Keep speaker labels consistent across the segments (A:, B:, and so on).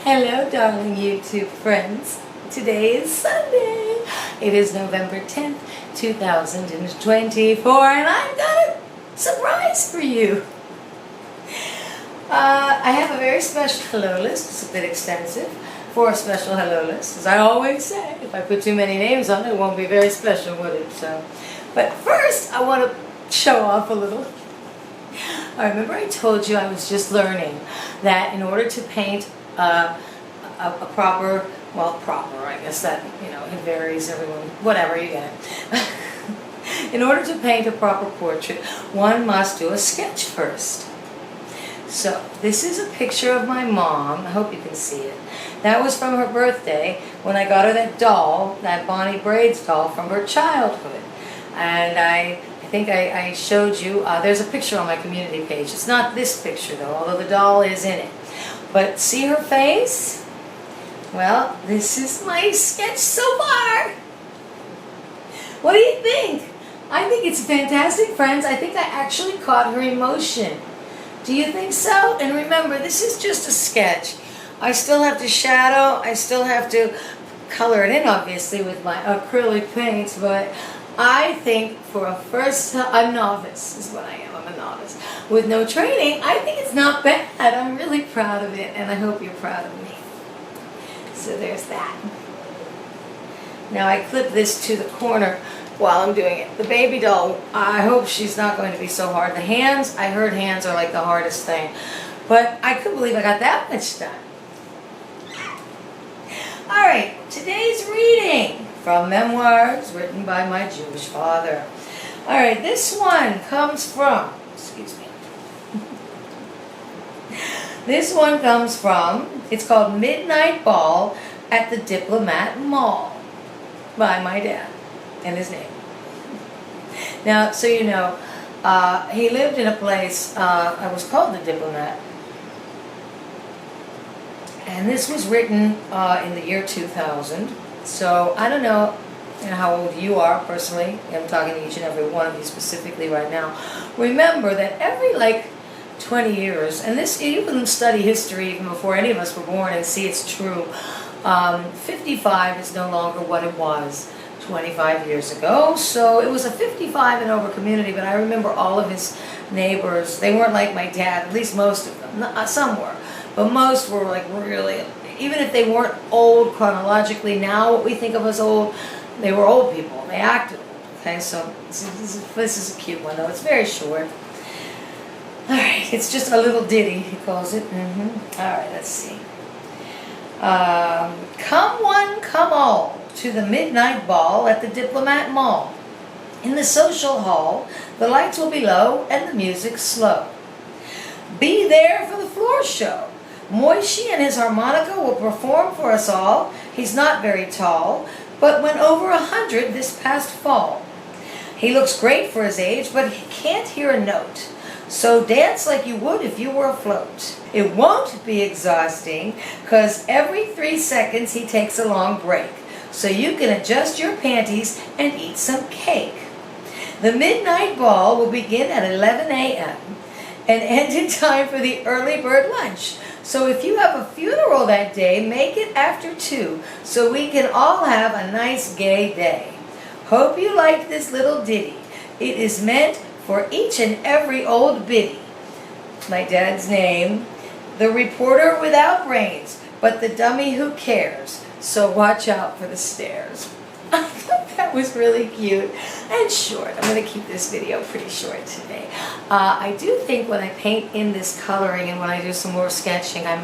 A: Hello, darling YouTube friends. Today is Sunday. It is November 10th, 2024, and I've got a surprise for you. I have a very special hello list. It's a bit extensive for a special hello list. As I always say, if I put too many names on it, it won't be very special, would it? But first, I want to show off a little. I remember I told you I was just learning that in order to paint a proper, I guess that, it varies, everyone, whatever, you get it. In order to paint a proper portrait, one must do a sketch first. So, this is a picture of my mom. I hope you can see it. That was from her birthday when I got her that doll, that Bonnie Braids doll from her childhood. And I think I showed you, there's a picture on my community page. It's not this picture though, although the doll is in it. But see her face? Well, this is my sketch so far. What do you think? I think it's fantastic, friends. I think I actually caught her emotion. Do you think so? And remember, this is just a sketch. I still have to shadow, I still have to color it in, obviously, with my acrylic paints, but I think for a first time, I'm novice, is what I am, I'm a novice. With no training, I think it's not bad. I'm really proud of it, and I hope you're proud of me. So there's that. Now I clip this to the corner while I'm doing it. The baby doll, I hope she's not going to be so hard. The hands, I heard hands are like the hardest thing. But I couldn't believe I got that much done. Alright, today's reading from Memoirs, written by my Jewish father. Alright, this one comes from, excuse me. This one comes from, it's called Midnight Ball at the Diplomat Mall by my dad and his name. Now, so you know, he lived in a place, I was called the Diplomat. And this was written in the year 2000. So I don't know, how old you are personally. I'm talking to each and every one of you specifically right now. Remember that every 20 years, and this, you can study history even before any of us were born and see it's true. 55 is no longer what it was 25 years ago. So it was a 55 and over community, but I remember all of his neighbors. They weren't like my dad, at least most of them. Some were. But most were really, even if they weren't old chronologically, now what we think of as old, they were old people. They acted old. Okay, so this is a cute one though. It's very short. Alright, it's just a little ditty, he calls it. Alright, let's see. Come one, come all to the midnight ball at the Diplomat Mall. In the social hall, the lights will be low and the music slow. Be there for the floor show. Moishi and his harmonica will perform for us all. He's not very tall, but went over 100 this past fall. He looks great for his age, but he can't hear a note. So dance like you would if you were afloat. It won't be exhausting, 'cause every 3 seconds he takes a long break. So you can adjust your panties and eat some cake. The midnight ball will begin at 11 a.m. and end in time for the early bird lunch. So if you have a funeral that day, make it after 2 so we can all have a nice gay day. Hope you like this little ditty. It is meant for each and every old biddy. My dad's name, the reporter without brains, but the dummy who cares. So watch out for the stairs. I thought that was really cute and short. I'm going to keep this video pretty short today. I do think when I paint in this coloring and when I do some more sketching, I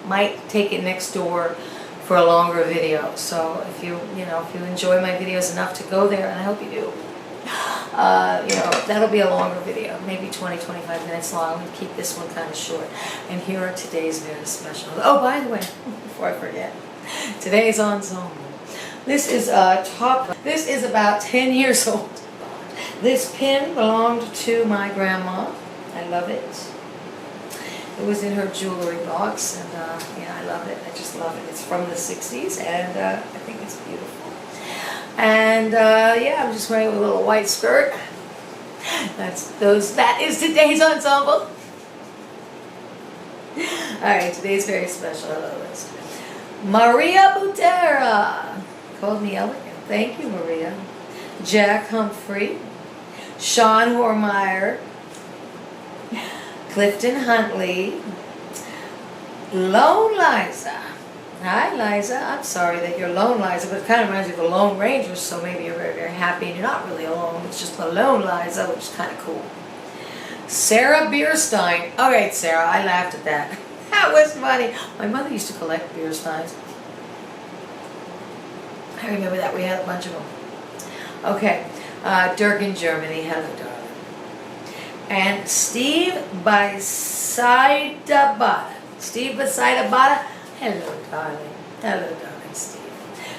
A: might take it next door for a longer video. So if you enjoy my videos enough to go there, and I hope you do, that'll be a longer video, maybe 20-25 minutes long. I'm going to keep this one kind of short. And here are today's very special. Oh, by the way, before I forget, today's ensemble. This is This is about 10 years old. This pin belonged to my grandma. I love it. It was in her jewelry box, and I love it. I just love it. It's from the 60s, and I think it's beautiful. And I'm just wearing a little white skirt. That is today's ensemble. Alright, today's very special hello list. Maria Butera called me elegant. Thank you, Maria. Jack Humphrey. Sean Hormeyer. Clifton Huntley. Lone Liza. Hi, Liza. I'm sorry that you're alone, Liza, but it kind of reminds me of the Lone Ranger, so maybe you're very, very happy and you're not really alone. It's just the Lone Liza, which is kind of cool. Sarah Bierstein. All right, Sarah, I laughed at that. That was funny. My mother used to collect beer steins. I remember that. We had a bunch of them. Okay. Dirk in Germany. Hello, darling. And Steve Baisaidabada. Steve Baisaidabada. Hello, darling. Hello, darling Steve.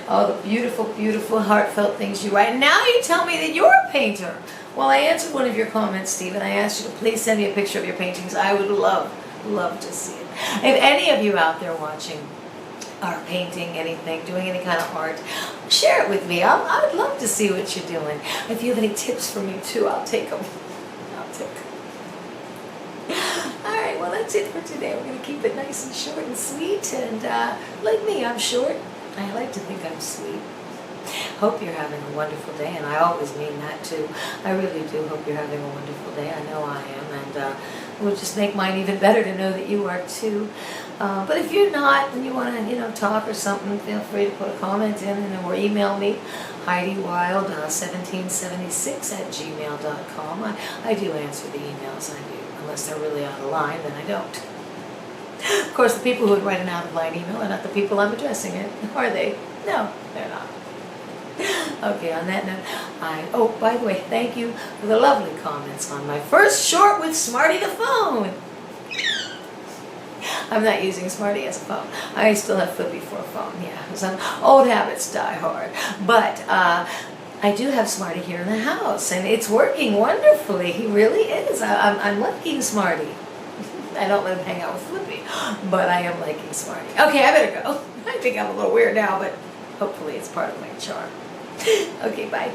A: All the beautiful, beautiful, heartfelt things you write. Now you tell me that you're a painter. Well, I answered one of your comments, Steve, and I asked you to please send me a picture of your paintings. I would love to see it. If any of you out there watching are painting anything, doing any kind of art, share it with me. I would love to see what you're doing. If you have any tips for me too, I'll take them. I'll take them. Alright, well that's it for today. We're going to keep it nice and short and sweet. And like me, I'm short. I like to think I'm sweet. Hope you're having a wonderful day, and I always mean that too. I really do hope you're having a wonderful day. I know I am, and it will just make mine even better to know that you are too. But if you're not and you want to, talk or something, feel free to put a comment in or email me, Heidi Wylde 1776@gmail.com. I do answer the emails, I do, unless they're really out of line, then I don't. Of course, the people who would write an out-of-line email are not the people I'm addressing it, are they? No, they're not. Okay, on that note, oh, by the way, thank you for the lovely comments on my first short with Smarty the phone. I'm not using Smarty as a phone. I still have Flippy for a phone, yeah. Some old habits die hard. But I do have Smarty here in the house, and it's working wonderfully. He really is. I'm liking Smarty. I don't let him hang out with Flippy, but I am liking Smarty. Okay, I better go. I think I'm a little weird now, but hopefully it's part of my charm. Okay, bye.